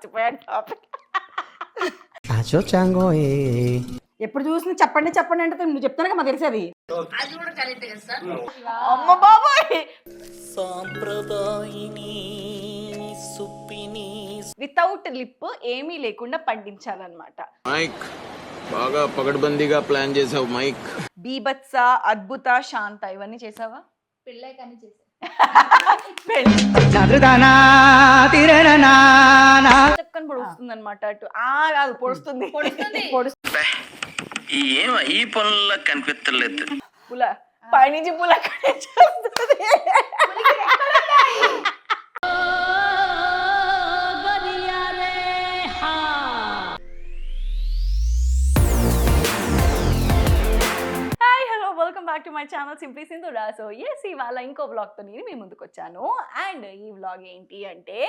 మర్చిపోయాను topic. Acho chango ఎప్పుడు చూసినా చెప్పండి చెప్పండి అంటే నువ్వు చెప్తాను కదా తెలిసి అది అమ్మ బాబాయ్. వితౌట్ లిప్ ఏమీ లేకుండా పండించాలన్నమాట. మైక్ బాగా పగడ్బందీగా ప్లాన్ చేసావు మైక్. బీభత్స, అద్భుత, శాంత ఇవన్నీ చేసావా? పెళ్ళై కానీ చేశాను. చక్కని పొడుస్తుంది అనమాట. అటు కాదు పొడుస్తుంది ఈ పనుల్లో కనిపించలేదు. పుల పైనుంచి పుల చేస్తుంది. Welcome back to my channel simply Sindhura. So yes, ఇవాళ ఇంకో వ్లాగ్తో నేను మీ ముందుకు వచ్చాను. అండ్ ఈ వ్లాగ్ ఏంటి అంటే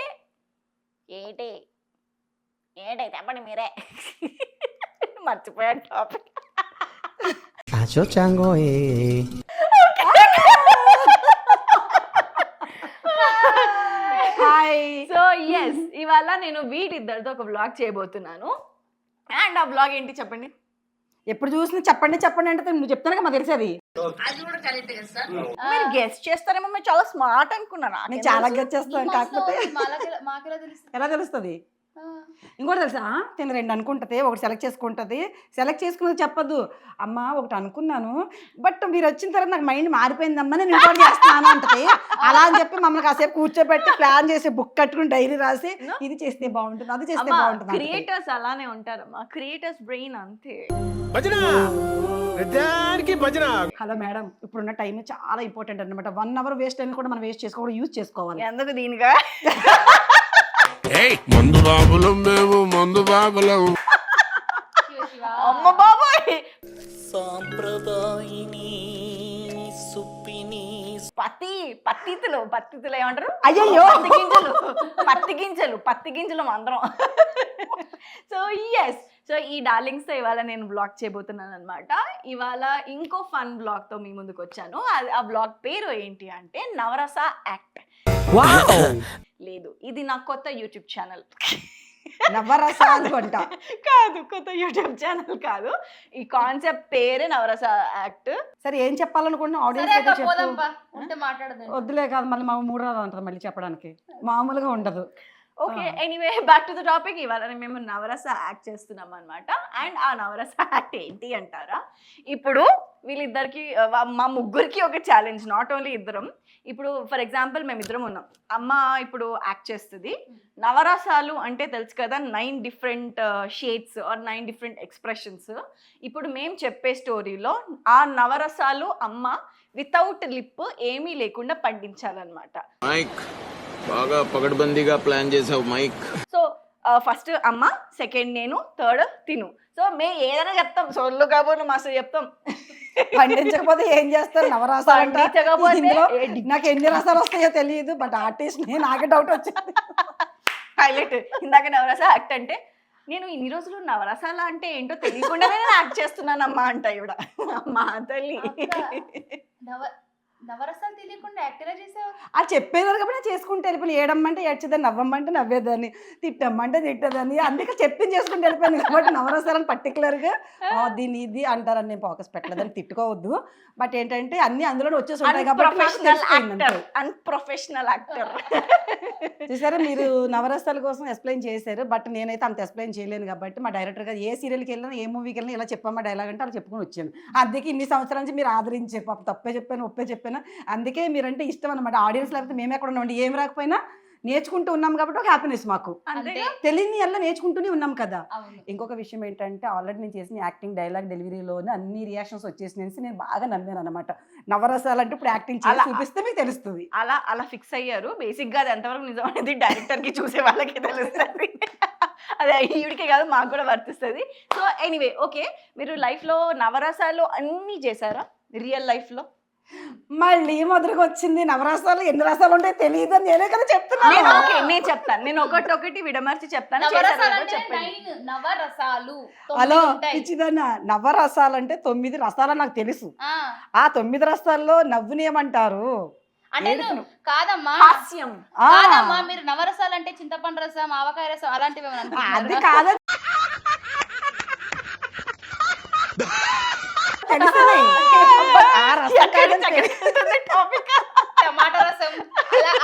ఏంటి చెప్పండి మీరే. మర్చిపోయాను topic. Acho chango hi. So yes, ఇవాళ నేను వీటిద్దరితో ఒక వ్లాగ్ చేయబోతున్నాను. అండ్ ఆ వ్లాగ్ ఏంటి చెప్పండి. ఎప్పుడు చూసినా చెప్పండి చెప్పండి అంటే నువ్వు చెప్తాను కదా తెలిసి అది మీరు గెస్ట్ చేస్తారేమో, మీరు చాలా స్మార్ట్ అనుకున్నాను. నేను చాలా గెస్ చేస్తాను. కాకపోతే మాకెలా తెలుస్తుంది? ఎలా తెలుస్తుంది? ఇంకోటి తెలుసా, తిని రెండు అనుకుంటుంది, ఒకటి సెలెక్ట్ చేసుకుంటుంది. సెలెక్ట్ చేసుకున్నది చెప్పదు. అమ్మ ఒకటి అనుకున్నాను, బట్ మీరు వచ్చిన తర్వాత నాకు మైండ్ మారిపోయిందమ్మా, నేను ఇంకోటి చేస్తున్నాను అంటది. అలా అని చెప్పి మమ్మల్ని కాసేపు కూర్చోబెట్టి ప్లాన్ చేసి బుక్ కట్టుకుని డైరీ రాసి ఇది చేస్తే బాగుంటుంది, అది చేస్తే బాగుంటుంది. క్రియేటర్స్ అలానే ఉంటారమ్మా, క్రియేటర్స్ బ్రెయిన్ అంతే. హలో మేడం, ఇప్పుడున్న టైం చాలా ఇంపార్టెంట్ అనమాట. 1 hour వేస్ట్ అయినా కూడా మనం వేస్ట్ చేసుకోవాలి, యూజ్ చేసుకోవాలి. ఎందుకు దీనిగా మందు బాబులం మేము, మందు బాబులం. అమ్మ బాబాయ్. పత్తితులు ఏమంటారు? అయ్యయ్యో, పత్తి గింజలు అందరం. సో ఎస్, సో ఈ డార్లింగ్స్ తో ఇవాళ నేను బ్లాగ్ చేయబోతున్నాను అనమాట. ఇవాళ ఇంకో ఫన్ బ్లాగ్ తో మీ ముందుకు వచ్చాను. ఆ బ్లాగ్ పేరు ఏంటి అంటే నవరస యాక్ట్. లేదు, ఇది నా కొత్త యూట్యూబ్ ఛానల్. నవరసాలు అంట కాదు, కొత్త యూట్యూబ్ ఛానల్ కాదు. ఈ కాన్సెప్ట్ పేరే నవరస యాక్ట్. సరే, ఏం చెప్పాలనుకుంటున్నా ఆడియన్స్ సరే అయితే అక్క, చెప్పు. పోదాంపా. ఉంటే మాట్లాడదాం. వద్దులే, కాదు మళ్ళీ మా 3 రోజులు ఉంటుంది మళ్ళీ చెప్పడానికి, మామూలుగా ఉండదు. Okay, anyway back to the topic. ఇవాళ మేము నవరస యాక్ట్ చేస్తున్నాం అనమాట. అండ్ ఆ నవరస యాక్ట్ ఏంటి అంటారా, ఇప్పుడు వీళ్ళిద్దరికి మా ముగ్గురికి ఒక ఛాలెంజ్, నాట్ ఓన్లీ ఇద్దరం. ఇప్పుడు ఫర్ ఎగ్జాంపుల్ మేమిద్దరం ఉన్నాం, అమ్మ ఇప్పుడు యాక్ట్ చేస్తుంది. నవరసాలు అంటే తెలుసు కదా, 9 different shades or 9 different expressions. ఇప్పుడు మేము చెప్పే స్టోరీలో ఆ నవరసాలు అమ్మ వితౌట్ లిప్ ఏమీ లేకుండా పండించాలన్నమాట. మైక్ బాగా పగడ్బందీగా ప్లాన్ చేసావు మైక్. సో ఫస్ట్ అమ్మ, సెకండ్ నేను, థర్డ్ తిను. సో మేము ఏదైనా చెప్తాం, సొల్లు కాబోలు మస్తు చెప్తాం. పండించకపోతే ఏం చేస్తారు? నవరసాలు అంటే పండించకపోతే ఇందులో నాకు ఎన్ని రసాలు వస్తాయో తెలియదు, బట్ ఆర్టిస్ట్ నాకే డౌట్ వచ్చింది. హైలైట్. ఇందాక నవరస యాక్ట్ అంటే నేను ఇన్ని రోజులు నవరసాల అంటే ఏంటో తెలియకుండానే నేను యాక్ట్ చేస్తున్నానమ్మా అంట ఇవిడ. అమ్మా తల్లి, నవరసాలు తెలియకుండా యాక్ట్ ఎలా చేసావు? అది చెప్పేదాన్ని కాబట్టి నేను చేసుకుంటే వెళ్ళిపోయి, ఏడమ్మంటే ఏడ్చేదాన్ని, నవ్వమ్మంటే నవ్వేదాన్ని, తిట్టమ్మంటే తిట్టేదాన్ని, అందుకే చెప్పింది చేసుకుంటే వెళ్ళిపోయాను. కాబట్టి నవరసాలని పర్టికులర్గా దీన్ని ఇది అంటారని నేను ఫోకస్ పెట్టలేదని, తిట్టుకోవద్దు. బట్ ఏంటంటే అన్ని అందులో వచ్చేసి ఉంటాయి కాబట్టి అన్ప్రొఫెషనల్ యాక్టర్. చూసారా, మీరు నవరసాల కోసం ఎక్స్ప్లెయిన్ చేశారు, బట్ నేనైతే అంత ఎక్స్ప్లెయిన్ చేయలేను. కాబట్టి మా డైరెక్టర్ గారు ఏ సీరియల్కి వెళ్ళినా, ఏ మూవీకి వెళ్ళినా ఇలా చెప్పమ్మా డైలాగ్ అంటే అలా చెప్పుకొని వచ్చాను. అందుకే ఇన్ని సంవత్సరాల నుంచి మీరు ఆదరించారు. పాప తప్పే చెప్పాను, ఒప్పే చెప్పాను, అందుకే మీరంటే ఇష్టం అనమాట. ఆడియన్స్ లేకపోతే మేము ఎక్కడ ఉన్నామండి, ఏం రాకపోయినా నేర్చుకుంటూ ఉన్నాం కాబట్టి ఒక హ్యాపీనెస్ మాకు. తెలియని అలా నేర్చుకుంటూనే ఉన్నాం కదా. ఇంకొక విషయం ఏంటంటే, ఆల్రెడీ నేను చేసిన యాక్టింగ్, డైలాగ్ డెలివరీలోనే అన్ని రియాక్షన్స్ వచ్చేసినేసి నేను బాగా నమ్మాను అనమాట. నవరసాలు అంటే ఇప్పుడు యాక్టింగ్ చేసి చూపిస్తే మీకు తెలుస్తుంది. అలా ఫిక్స్ అయ్యారు. బేసిక్ గా అది ఎంతవరకు నిజం అనేది డైరెక్టర్ కి చూసే వాళ్ళకి తెలుస్తుంది. అదే ఈవిడికే కాదు, మాకు కూడా వర్తిస్తుంది. సో ఎనీవే, ఓకే, మీరు లైఫ్ లో నవరసాలు అన్ని చేశారా రియల్ లైఫ్ లో? మళ్ళీ మొదలుగా వచ్చింది. నవరసాలు ఎన్ని రసాలు ఉంటాయి తెలియదు అని నేనే కదా చెప్తున్నాను. నేను చెప్తాను, నేను ఒకటి విడమర్చి చెప్తాను. నవరసాలు హలో పిచ్చిదన్న, నవరసాలు అంటే 9 రసాలు నాకు తెలుసు. ఆ 9 రసాల్లో నవ్వుని ఏమంటారు? అంటే ఏడుపును. కాదమ్మా హాస్యం. ఆ, కాదమ్మా మీరు నవరసాలు అంటే చింతపండు రసం ఆవకాయ రసం అలాంటివి ఏమైనా అది అనుకుంటున్నారా? కాదని తెలిసింది. ఆ రసం కాదని తెలిసింది. టమాటా రసం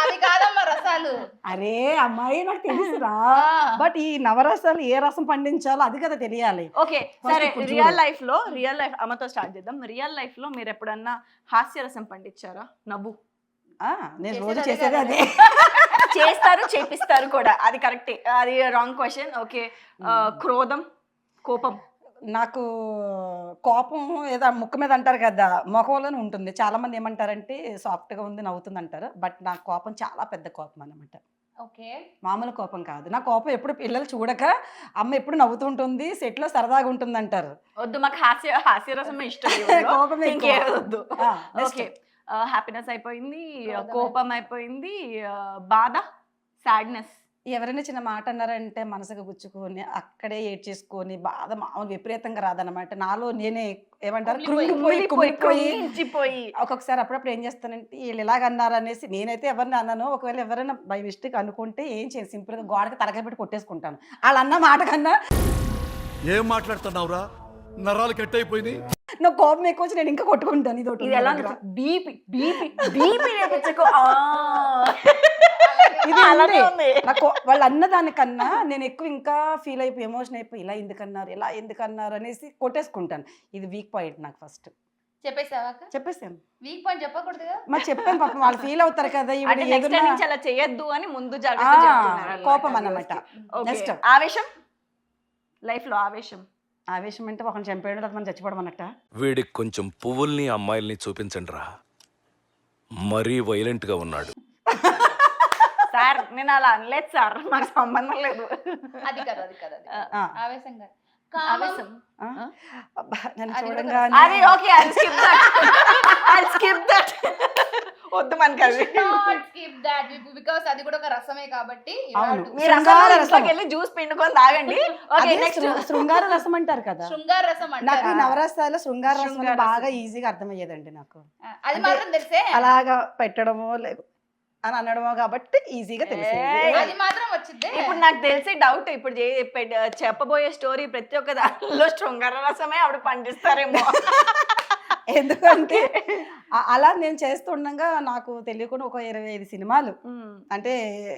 అవి కాదమ్మా రసాలు. అరే అమ్మాయి నాకు తెలుసురా, ఆ. బట్ ఈ నవరసాలు ఏ రసం పండించాలో అది కదా తెలియాలి. ఓకే First సరే, ఇప్పుడు రియల్ చూడు. లైఫ్ అమ్మతో స్టార్ట్ చేద్దాం. రియల్ లైఫ్ లో మీరు ఎప్పుడన్నా హాస్యరసం పండించారా? నవ్వు ఆ, నేను రోజు చేసేది చేసేది అదే అదే. చేస్తారు, చేపిస్తారు కూడా, అది కరెక్టే. అది రాంగ్ క్వశ్చన్. ఓకే, క్రోధం, కోపం. నాకు కోపం ఏదో ముక్కు మీద అంటారు కదా, ముఖంలోనే ఉంటుంది. చాలా మంది ఏమంటారంటే సాఫ్ట్ గా ఉంది, నవ్వుతుంది అంటారు. బట్ నా కోపం చాలా పెద్ద కోపం అన్నమాట. ఓకే మామూలు కోపం కాదు. నా కోపం ఎప్పుడు పిల్లలు చూడక అమ్మ ఎప్పుడు నవ్వుతుంటుంది, సెట్ లో సరదాగా ఉంటుంది అంటారు. వద్దు, మాకు హాస్యరసమే ఇష్టం. కోపమే ఎక్కువ. ఇంకేం వద్దు. ఆ, next. ఓకే, హ్యాపీనెస్ అయిపోయింది, క్రోధం కోపం అయిపోయింది, బాధ, సాడ్నెస్. ఎవరైనా చిన్న మాట అన్నారంటే మనసుకు గుచ్చుకొని అక్కడే ఏడ్చేసుకొని బాధ మామూలు విపరీతంగా రాదన్నమాట. నాలో నేనే ఏమంటారు కుమిలిపోయి ఇంచిపోయి. ఒక్కొక్కసారి అప్పుడప్పుడు ఏం చేస్తానంటే వీళ్ళు ఇలాగ అన్నారు అనేసి నేనైతే ఎవరిని అన్నాను. ఒకవేళ ఎవరైనా బై మిస్టేక్ అనుకుంటే ఏం చేయను, సింపుల్గా గోడకి తలకాయ పెట్టి కొట్టేసుకుంటాను. వాళ్ళు అన్న మాట కన్నా ఏం మాట్లాడుతున్నావురా? నరాలు కట్ అయిపోయింది. నాకు కోపం ఎక్కువ వచ్చి నేను ఇంకా కొట్టుకుంటాను. ఇది ఒకటి ఇది ఎలా ఉంది నా దగ్గర. బీపీ బీపీ బీపీ నేర్పించుకో. ఇది అలానే ఉంది. ఉంది. నాకు వాళ్ళు అన్న దానికన్నా నేను ఎక్కువ ఇంకా ఫీల్ అయిపోయి ఎమోషన్ అయిపోయి ఇలా ఎందుకన్నారు అనేసి కొట్టేసుకుంటాను. ఇది వీక్ పాయింట్ నాకు. ఫస్ట్ చెప్పేసావాక చెప్పేసాను, వీక్ పాయింట్ చెప్పకూడదుగా. మరి చెప్పాను. పాపం వాళ్ళు ఫీల్ అవుతారు కదా, ఈవిడ అంటే నెక్స్ట్ ఏదైనా- నుంచి అలా చేయొద్దు అని ముందు ఆ, జాగ్రత్త చెప్తున్నారు కోపం అన్నమాట. Okay. నెక్స్ట్ ఆవేశం. లైఫ్ లో ఆవేశం. ఆవేశం అంటే ఒకరిని చంపేయడం లేదా మనం చచ్చిపోవడం అన్నట్ట. వీడికి కొంచెం పువ్వుల్ని అమ్మాయిల్ని చూపించండి రా, మరీ వైలెంట్ గా ఉన్నాడు. సార్ నేను అలా అనలేదు సార్, మాకు సంబంధం లేదు. అది కదా అది కదా అది కాదు. ఆ, ఆవేశం కాదు. కామం. ఆవేశం. ఆ, అబ్బా, నన్ను అది కూడా చూడంగానే అది ఓకే, I'll skip that. వద్దు మనకి అది. Not skip that because అది కూడా ఒక రసమే కాబట్టి you have అవును. to- మీరు శృంగార అసలు రసం. ఇంట్లోకి వెళ్ళి జ్యూస్ పిండుకొని తాగండి. ఓకే, అదే నెక్స్ట్. శృంగార రసం అంటారు కదా. శృంగార రసం నాకు అంటారు. ఈ నవరసాలు శృంగార రసం శృంగార బాగా రసం. ఈజీగా అర్థమయ్యేదండి నాకు. అది మాత్రం తెలిసే. అలాగా పెట్టడమో లేదు అని అనడమో కాబట్టి ఈజీగా తెలిసింది. ఏయ్. అది మాత్రం వచ్చింది. ఇప్పుడు నాకు తెలిసి డౌట్, ఇప్పుడు చెప్పబోయే స్టోరీ ప్రతి ఒక్క దానిలో శృంగార రసమే ఆవిడ పండిస్తారేమో. ఎందుకంటే అలా నేను చేస్తుండగా నాకు తెలియకుండా ఒక 25 సినిమాలు, అంటే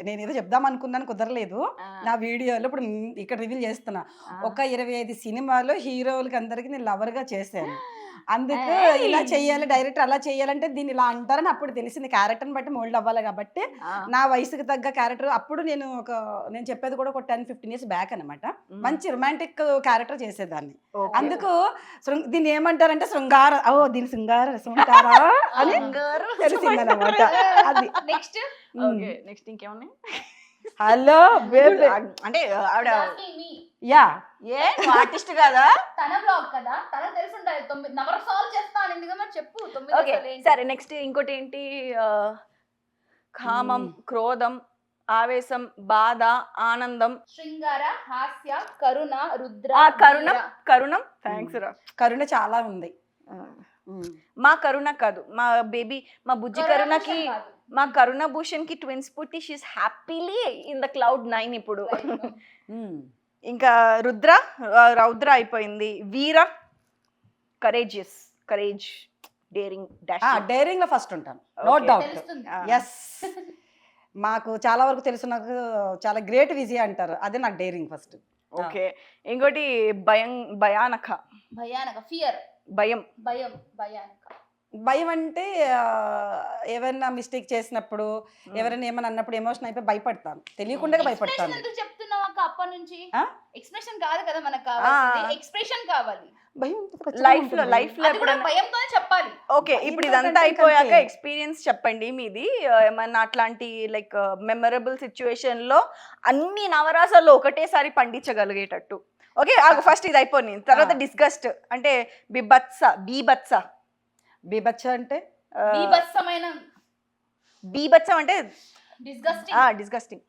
నేను ఏదో చెప్దాం అనుకున్నాను కుదరలేదు. నా వీడియోలో ఇప్పుడు ఇక్కడ రివీల్ చేస్తున్నా. ఒక 25 సినిమాలో హీరోలకి అందరికి నేను లవర్గా చేశాను. అందుకు ఇలా చెయ్యాలి, డైరెక్టర్ అలా చెయ్యాలంటే దీన్ని ఇలా అంటారని అప్పుడు తెలిసింది. క్యారెక్టర్ని బట్టి మోల్డ్ అవ్వాలి కాబట్టి నా వయసుకి తగ్గ క్యారెక్టర్. అప్పుడు నేను చెప్పేది కూడా ఒక 10-15 years బ్యాక్ అనమాట. మంచి రొమాంటిక్ క్యారెక్టర్ చేసేదాన్ని. అందుకు దీన్ని ఏమంటారంటే శృంగార, దీని శృంగార రసమంటారా అని తెలిసింది అనమాట. అది నెక్స్ట్ ఓకే, నెక్స్ట్ ఇంకేమున్నాయి? హలో బేబీ, అంటే ఆవిడ యా ఏ ఆర్టిస్ట్ కదా. తన బ్లాగ్ కదా, తనకు తెలిసి ఉండాలి. 9 నవరసాలు చేస్తాను ఎందుకు మరి చెప్పు. 9 ఓకే రసాలు ఏంటి? సరే, నెక్స్ట్ ఇంకోటి ఏంటి? కామం, క్రోధం, ఆవేశం, బాధ, ఆనందం, శృంగార, హాస్య, కరుణ, రుద్ర, కరుణం. వీర. కరుణం, థ్యాంక్స్ రా. కరుణ చాలా ఉంది. మా కరుణ కాదు, మా బేబీ, మా బుజ్జి కరుణకి, కరుణ కాదు. మా కరుణ భూషణ్ కి ట్విన్స్ పుట్టి she's happily in the cloud 9 ఇప్పుడు. ఇంకా రౌద్ర అయిపోయింది. వీర, కరేజ్, డేరింగ్, డైరింగ్ లో ఫస్ట్ ఉంటాను, నో Okay. డౌట్. తెలుస్తుంది. ఎస్, మాకు చాలా వరకు తెలుసు. నాకు చాలా గ్రేట్ విజయ అంటారు, అదే నాకు డైరింగ్ ఫస్ట్. ఓకే, ఇంకోటి భయానక, భయానక, ఫియర్, భయం. భయానక. భయం అంటే ఏమైనా మిస్టేక్ చేసినప్పుడు, ఎవరైనా ఏమైనా అన్నప్పుడు ఎమోషన్ అయిపోయి భయపడతాను, తెలియకుండా భయపడతాను. ఎక్స్ప్రెషన్ ఎందుకు చెప్తున్నావు అక్క అప్పటి నుంచి? ఆ? ఎక్స్ప్రెషన్ కాదు కదా మనకు కావాల్సింది, ఎక్స్ప్రెషన్ కావాలి. భయం లైఫ్ లో అది కూడా ఎప్పుడైనా భయంతోనే చెప్పాలి. ఓకే, ఇప్పుడు ఇంకొకటి ఇదంతా అయిపోయాక కంటే- ఎక్స్పీరియన్స్ చెప్పండి మీది. ఏమన్నా అట్లాంటి లైక్ మెమరబుల్ సిచ్యువేషన్ లో అన్ని నవరాసాలు ఒకటేసారి పండించగలిగేటట్టు. ఓకే, ఫస్ట్ ఇది అయిపోయింది. తర్వాత డిస్గస్ట్ అంటే బీభత్స బీభత్స అంటే బీభత్సమైన, బీభత్సం అంటే డిస్గస్టింగ్. డిస్గస్టింగ్.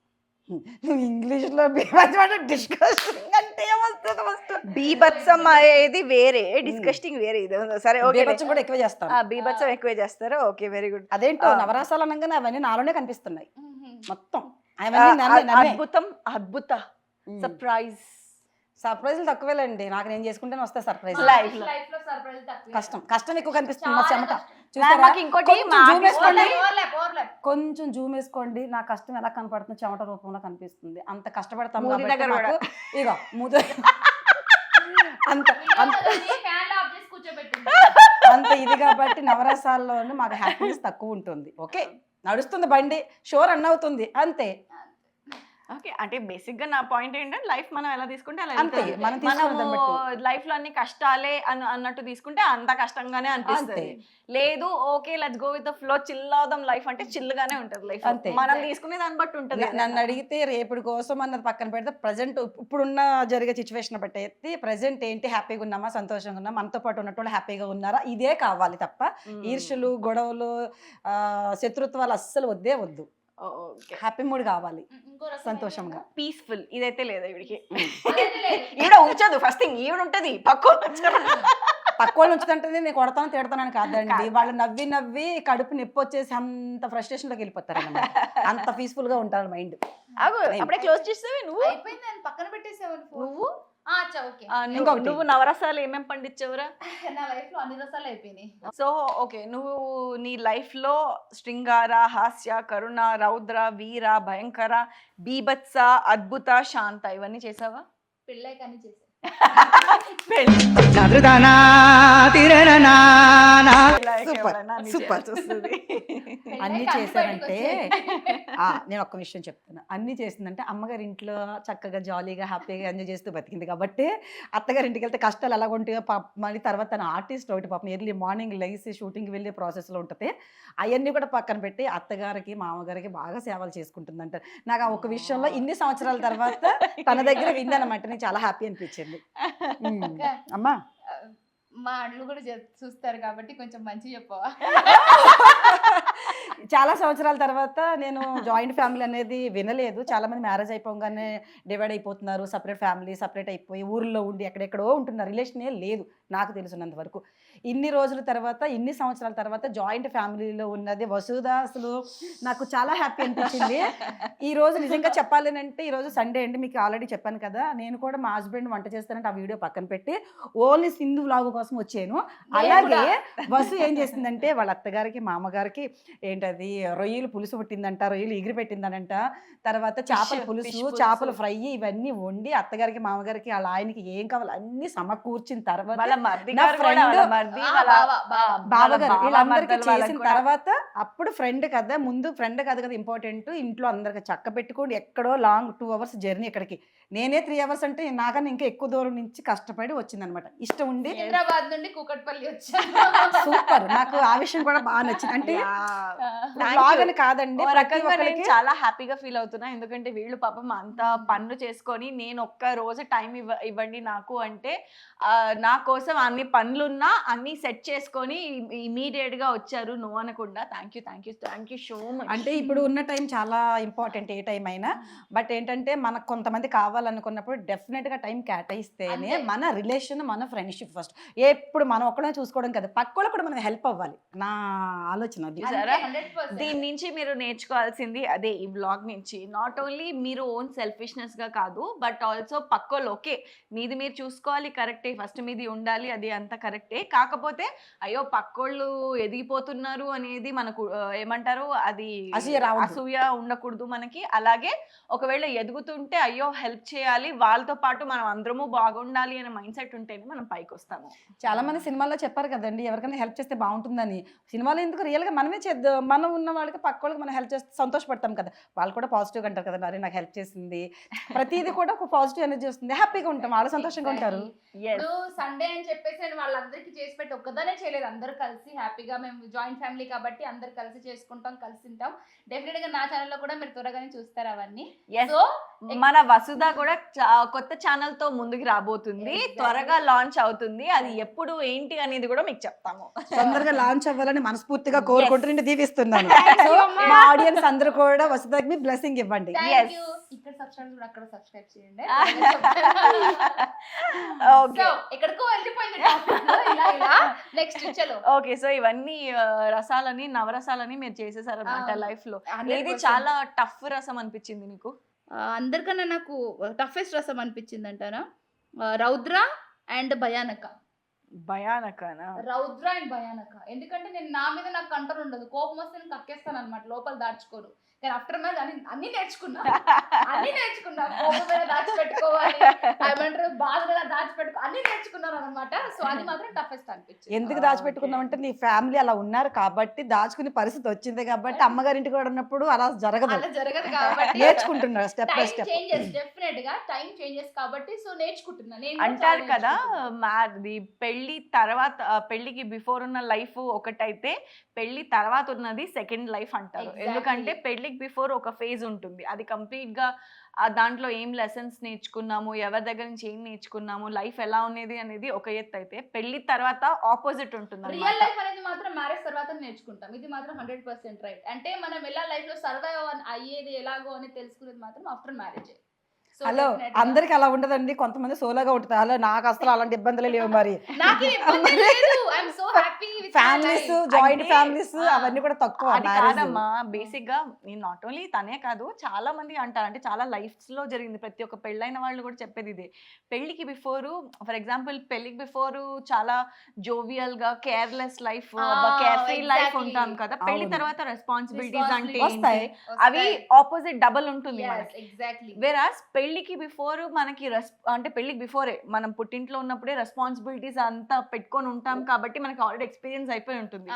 నువ్వు ఇంగ్లీష్లో బీభత్సం అంటే డిస్కషన్ అంటే ఏమొస్తుంది ఫస్ట్? బీభత్సం అనేది వేరే, డిస్కస్టింగ్ వేరే. ఇది సరే ఓకే. బీభత్సం కూడా ఎక్కువ చేస్తాను. బీభత్సం ఎక్కువే చేస్తారు. Okay, very good. అదేంటో నవరసాలు అనగానే అవన్నీ నాలోనే కనిపిస్తున్నాయి మొత్తం. అవన్నీ నన్నే. అద్భుతం, అద్భుత, సర్ప్రైజ్. సర్ప్రైజులు తక్కువేలేండి, నాకు నేను చేసుకుంటేనే వస్తాయి సర్ప్రైజ్. లైఫ్ లో లైఫ్ లో సర్ప్రైజ్ తక్కువ. కష్టం ఎక్కువ కనిపిస్తుంది మా చెమట. మాకు ఇంకోటి కొంచెం zoom వేసుకోండి. ఓవర్లాప్. కొంచెం జూమ్ వేసుకోండి, నా కష్టం ఎలా కనపడుతుంది, చెమట రూపంలో కనిపిస్తుంది. అంత కష్టపడతాం మూతి కాబట్టి దగ్గర మాకు కూడా. ఇగో మూత అంత ఫ్యాన్ ఆఫ్ చేసి కూర్చోబెట్టింది. అంత ఇది కాబట్టి నవరసాల్లోనే మాకు హ్యాపీనెస్ తక్కువ ఉంటుంది. ఓకే, నడుస్తుంది బండి, షోర్ రన్ అవుతుంది అంతే. ఓకే, అంటే బేసిక్ గా నా పాయింట్ ఏంటంటే లైఫ్ మనం ఎలా తీసుకుంటే అలా అంతే, వెళ్తుంది. మనం తీసుకున్న దాన్ని బట్టి. లైఫ్ లో అన్ని కష్టాలే అన్నట్టు తీసుకుంటే అంత కష్టంగానే అనిపిస్తుంది. లేదు okay let's go with the flow, chill అవుదాం లైఫ్ అంటే చిల్ గానే ఉంటది లైఫ్. అంతే. మనం తీసుకునే దాన్ని బట్టి ఉంటది. నన్ను అడిగితే రేపటి కోసం అన్నది పక్కన పెడితే ప్రజెంట్ ఇప్పుడున్న జరిగే సిచ్యువేషన్ బట్టి అయితే ప్రజెంట్ ఏంటి, హ్యాపీగా ఉన్నామా, సంతోషంగా ఉన్నామా, మనతో పాటు ఉన్నట్టు హ్యాపీగా ఉన్నారా, ఇదే కావాలి తప్ప ఈర్ష్యలు, గొడవలు, శత్రుత్వాలు అస్సలు వద్దే వద్దు. హ్యాపీ మూడ్ కావాలి, సంతోషంగా, పీస్ఫుల్. ఇదైతే లేదా ఈవిడికి. అదైతే లేదు. ఈవిడ ఉంచదు, ఫస్ట్ థింగ్ ఈవిడ ఉంటది, పక్కన పక్క వాళ్ళు ఉంచుతుంటే నేను కొడతాను తిడతానని కాదండి, వాళ్ళు నవ్వి నవ్వి కడుపు నొప్పి వచ్చేసి అంత ఫ్రస్ట్రేషన్ లోకి వెళ్ళిపోతారు అన్నమాట. అంత పీస్ఫుల్ గా ఉంటారు మైండ్. అప్పుడే క్లోజ్ చేస్తావే నువ్వు. అయిపోయింది, నేను పక్కన పెట్టేసావు నువ్వు ఓకే. ఇంకొకటి. నువ్వు నవరసాలు ఏమేం పండించవురా? నా లైఫ్ లో అన్ని రసాలు అయిపోయినాయి. సో ఓకే, నువ్వు నీ లైఫ్ లో శృంగార, హాస్య, కరుణ, రౌద్ర, వీర, భయంకర, బీభత్స, అద్భుత, శాంత ఇవన్నీ చేసావా? పెళ్ళై కానీ చేసాను. సూపర్ అన్ని చేశారంటే నేను ఒక్క విషయం చెప్తాను. అన్ని చేసిందంటే అమ్మగారి ఇంట్లో చక్కగా జాలీగా హ్యాపీగా ఎంజాయ్ చేస్తూ బతికింది కాబట్టి, అత్తగారి ఇంటికి వెళ్తే కష్టాలు ఎలా ఉంటాయో మళ్ళీ తర్వాత తన ఆర్టిస్ట్ ఒకటి పాపం ఎర్లీ మార్నింగ్ లెగిసి షూటింగ్కి వెళ్ళే ప్రాసెస్లో ఉంటుంది. అవన్నీ కూడా పక్కన పెట్టి అత్తగారికి మామగారికి బాగా సేవలు చేసుకుంటుందంట. నాకు ఆ ఒక విషయంలో ఇన్ని సంవత్సరాల తర్వాత తన దగ్గర విందనమాట, నేను చాలా హ్యాపీ అనిపించింది. అమ్మా మా అళ్ళు కూడా చూస్తారు కాబట్టి కొంచెం మంచి చెప్పవా? చాలా సంవత్సరాల తర్వాత నేను జాయింట్ ఫ్యామిలీ అనేది వినలేదు. చాలా మంది మ్యారేజ్ అయిపోగానే డివైడ్ అయిపోతున్నారు, సపరేట్ ఫ్యామిలీ, సపరేట్ అయిపోయి ఊర్లో ఉండి ఎక్కడెక్కడో ఉంటున్నారు. రిలేషనే లేదు నాకు తెలిసినంత వరకు. ఇన్ని రోజుల తర్వాత, ఇన్ని సంవత్సరాల తర్వాత జాయింట్ ఫ్యామిలీలో ఉన్నది వసుధ అసలు నాకు చాలా హ్యాపీ అనిపించింది. ఈ రోజు నిజంగా చెప్పాలంటే ఈరోజు సండే అండి, మీకు ఆల్రెడీ చెప్పాను కదా, నేను కూడా మా హస్బెండ్ వంట చేస్తానంటే ఆ వీడియో పక్కన పెట్టి ఓన్లీ సింధు వ్లాగ్ కోసం వచ్చాను. అలాగే వసు ఏం చేసిందంటే వాళ్ళ అత్తగారికి మామగారికి ఏంటది రొయ్యలు పులుసు పుట్టిందంట, రొయ్యలు ఎగిరి పెట్టిందనంట, తర్వాత చేపల పులుసు, చేపల ఫ్రై ఇవన్నీ వండి అత్తగారికి మామగారికి వాళ్ళ ఆయనకి ఏం కావాలి అన్ని సమకూర్చిన తర్వాత బావగారు వీళ్ళందరికీ చేసిన తర్వాత అప్పుడు ఫ్రెండ్ కదా, ముందు ఫ్రెండ్ కాదు కదా ఇంపార్టెంట్, ఇంట్లో అందరికి చక్క పెట్టుకోండి. ఎక్కడో లాంగ్ 2 hours జర్నీ, ఇక్కడికి నేనే 3 hours అంటే నాకన్నా ఇంకా ఎక్కువ దూరం నుంచి కష్టపడి వచ్చిందనమాట. ఇష్టం ఉండి హైదరాబాద్ నుండి కూకట్పల్లి వచ్చాను. సూపర్, నాకు ఆ విషయం కూడా బాగా నచ్చింది. అంటే బ్లాగ్ అని కాదండి, నేను చాలా హ్యాపీగా ఫీల్ అవుతున్నా. ఎందుకంటే వీళ్ళు పాపం అంత పనులు చేసుకొని నేను ఒక్క రోజు టైం ఇవ్వండి నాకు అంటే, నా కోసం అన్ని పనులున్నా అన్ని సెట్ చేసుకొని ఇమీడియట్ గా వచ్చారు, నో అనకుండా. Thank you so much. అంటే ఇప్పుడు ఉన్న టైం చాలా ఇంపార్టెంట్, ఏ టైం అయినా. బట్ ఏంటంటే మనకు కొంతమంది కావాలనుకున్నప్పుడు డెఫినెట్ గా టైం కేటాయిస్తేనే మన రిలేషన్, మన ఫ్రెండ్షిప్ ఫస్ట్. ఎప్పుడు మనం ఒక్కడే చూసుకోవడం కదా, పక్కలో కూడా మనం హెల్ప్ అవ్వాలి, నా ఆలోచన అది. దీని నుంచి మీరు నేర్చుకోవాల్సింది అదే, ఈ బ్లాగ్ నుంచి నాట్ ఓన్లీ మీరు ఓన్ సెల్ఫిష్నెస్ గా కాదు, బట్ ఆల్సో పక్కోళ్ళు ఓకే మీది మీరు చూసుకోవాలి, కరెక్టే, ఫస్ట్ మీది ఉండాలి, అది అంత కరెక్టే. కాకపోతే అయ్యో పక్కోళ్ళు ఎదిగిపోతున్నారు అనేది మనకు ఏమంటారు, అది అసూయ ఉండకూడదు మనకి. అలాగే ఒకవేళ ఎదుగుతుంటే అయ్యో హెల్ప్ చేయాలి, వాళ్ళతో పాటు మనం అందరము బాగుండాలి అనే మైండ్ సెట్ ఉంటేనే మనం పైకి వస్తాము. చాలా మంది సినిమాల్లో చెప్పారు కదండి, ఎవరికైనా హెల్ప్ చేస్తే బాగుంటుందని. సినిమాలో ఎందుకు, రియల్ గా మనమే చేద్దాం, మనం ఉన్న వాళ్ళకి పక్క వాళ్ళకి మనం హెల్ప్ చేస్తే సంతోషపడతాం కదా, వాళ్ళు కూడా పాజిటివ్ అంటారు కదా, మరి నాకు హెల్ప్ చేసింది, ప్రతిదీ కూడా ఒక పాజిటివ్ ఎనర్జీ వస్తుంది, హ్యాపీగా ఉంటాం, వాళ్ళు సంతోషంగా ఉంటారు. ఇప్పుడు సండే అని చెప్పేసి నేను వాళ్ళందరికీ చేసి పెట్టి ఒక్కదానే చేయలేదు, అందరూ కలిసి హ్యాపీగా, మేము జాయింట్ ఫ్యామిలీ కాబట్టి అందరు కలిసి చేసుకుంటాం, కలిసి ఉంటాం. డెఫినెట్ గా నా ఛానల్ లో కూడా మీరు త్వరగానే చూస్తారు అవన్నీ. సో మన వసుధ కూడా కొత్త ఛానల్ తో ముందుకు రాబోతుంది, Exactly. త్వరగా లాంచ్ అవుతుంది. అది ఎప్పుడు ఏంటి అనేది కూడా మీకు చెప్తాము. తొందరగా లాంచ్ అవ్వాలని మనస్ఫూర్తిగా కోరుకుంటూ నేను దీవిస్తున్నాను. Thank సో you, అమ్మా. మా ఆడియన్స్ అందరూ కూడా వసుధకి మీ బ్లెస్సింగ్ ఇవ్వండి. Thank you. ఇక్కడ సబ్స్క్రైబ్ కూడా అక్కడ సబ్స్క్రైబ్ చేయండి. ఓకే సో ఎక్కడికో వెళ్ళిపోయింది టాపిక్ ఇలా నెక్స్ట్ చలో. ఓకే, సో ఇవన్నీ రసాలని నవరసాలని మీరు చేసేసారనమాట అవును. లైఫ్ లో. 100%. ఏది చాలా టఫ్ రసం అనిపించింది నీకు? అందరికన్నా నాకు టఫెస్ట్ రసం అనిపించింది అంటారా రౌద్ర అండ్ భయానక. భయానకనా? రౌద్ర అండ్ భయానక ఎందుకంటే నేను నా మీద నాకు కంట్రోల్ ఉండదు, కోపం వస్తే నేను కక్కేస్తాను అనమాట, లోపల దాచుకోను. కానీ ఆఫ్టర్ మ్యారేజ్ అన్ని నేర్చుకున్నా కోపం మీద దాచిపెట్టుకోవాలి, ఏమంటారు బాధ మీద దాచిపెట్టుకో అన్ని నేర్చుకున్నాను అనమాట. సో అది మాత్రం టఫెస్ట్ అనిపించింది. ఎందుకు దాచిపెట్టుకున్నామంటే నీ ఫ్యామిలీ అలా ఉన్నారు కాబట్టి, దాచుకునే పరిస్థితి వచ్చింది కాబట్టి, అమ్మగారింటికి కూడా ఉన్నప్పుడు అలా జరగదు. అలా జరగదు కాబట్టి నేర్చుకుంటున్నారు step by time step. Changes, definite గా టైం చేంజెస్ కాబట్టి సో నేర్చుకుంటున్నా నేను కూడా అంటారు చాలా కదా, నేర్చుకుంటున్నా. పెళ్లి తర్వాత పెళ్లికి బిఫోర్ ఉన్న లైఫ్ ఒకటైతే పెళ్లి తర్వాత ఉన్నది సెకండ్ లైఫ్ అంటారు. Exactly. ఎందుకంటే పెళ్లికి బిఫోర్ ఒక ఫేజ్ ఉంటుంది, అది కంప్లీట్ గా దాంట్లో ఏం లెసన్స్ నేర్చుకున్నాము, ఎవరి దగ్గర నుంచి ఏం నేర్చుకున్నాము, లైఫ్ ఎలా ఉన్నది అనేది ఒక ఎత్తు అయితే, పెళ్లి తర్వాత ఆపోజిట్ ఉంటుంది రియల్ లైఫ్ అనేది మాత్రం మ్యారేజ్ తర్వాత నేర్చుకుంటాం, ఇది మాత్రం 100% రైట్. అంటే మనం ఎలా లైఫ్ లో సర్వైవ్ అయ్యేది ఎలాగో అని తెలుసుకునేది మాత్రం ఆఫ్టర్ మ్యారేజ్. హలో, అందరికి అలా ఉండదండి, కొంతమంది సోలోగా ఉంటుంది. హలో, నాకు అసలు అలాంటి ఇబ్బందులే లేవు. మరి ఫ్యామిలీస్, జాయింట్ ఫ్యామిలీస్ అవన్నీ కూడా తక్కువ. అది కాదమ్మా, బేసిక్ గా నేను నాట్ ఓన్లీ తనే కాదు, చాలా మంది అంటారు, అంటే చాలా లైఫ్స్ లో జరిగింది, ప్రతి ఒక్క పెళ్ళైన వాళ్ళు కూడా చెప్పేది ఇదే. పెళ్లికి బిఫోర్, ఫర్ ఎగ్జాంపుల్ పెళ్లికి బిఫోర్ చాలా జోవియల్ గా careless life, care free life ఉంటాం కదా. పెళ్లి తర్వాత రెస్పాన్సిబిలిటీస్ అంటే వస్తాయి. అవి ఆపోజిట్ డబల్ ఉంటుంది మనకి. ఎగ్జాక్ట్లీ వేరాస్ పెళ్లికి బిఫోర్ మనకి అంటే పెళ్లికి బిఫోరే మనం పుట్టింట్లో ఉన్నప్పుడే రెస్పాన్సిబిలిటీస్ అంతా పెట్టుకొని ఉంటాం కాబట్టి మనకి ఆల్రెడీ ఎక్స్పీరియన్స్ అయిపోయి ఉంటుంది.